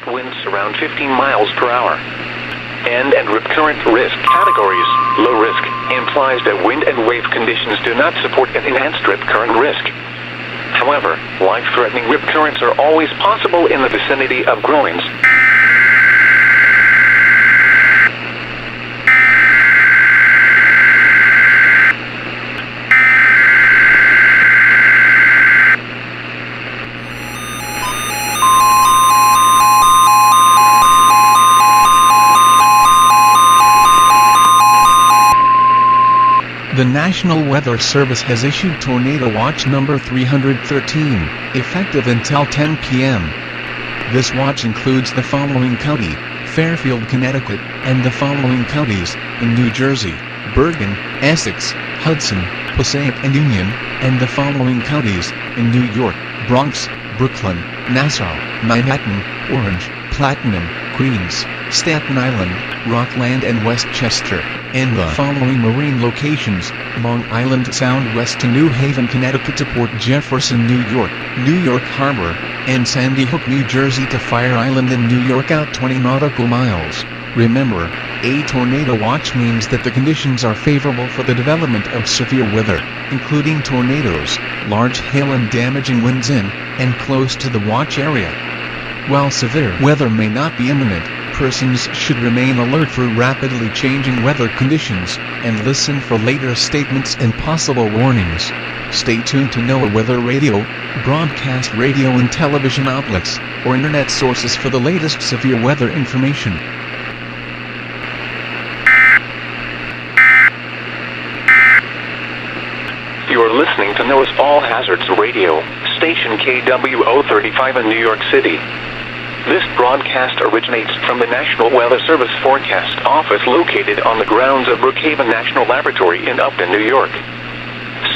gust winds around 15 miles per hour. And rip current risk categories. Low risk implies that wind and wave conditions do not support an enhanced rip current risk. However, life-threatening rip currents are always possible in the vicinity of groins. The National Weather Service has issued Tornado Watch number 313, effective until 10 p.m. This watch includes the following county: Fairfield, Connecticut, and the following counties in New Jersey: Bergen, Essex, Hudson, Passaic, and Union, and the following counties in New York: Bronx, Brooklyn, Nassau, Manhattan, Orange, Platinum, Queens, Staten Island, Rockland, and Westchester, and the following marine locations: Long Island Sound west to New Haven, Connecticut to Port Jefferson, New York Harbor, and Sandy Hook, New Jersey to Fire Island in New York out 20 nautical miles. Remember, a tornado watch means that the conditions are favorable for the development of severe weather, including tornadoes, large hail and damaging winds in and close to the watch area. While severe weather may not be imminent, persons should remain alert for rapidly changing weather conditions, and listen for later statements and possible warnings. Stay tuned to NOAA Weather Radio, broadcast radio and television outlets, or internet sources for the latest severe weather information. You are listening to NOAA's All Hazards Radio, station KWO35 in New York City. This broadcast originates from the National Weather Service Forecast Office located on the grounds of Brookhaven National Laboratory in Upton, New York.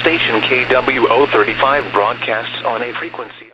Station KWO35 broadcasts on a frequency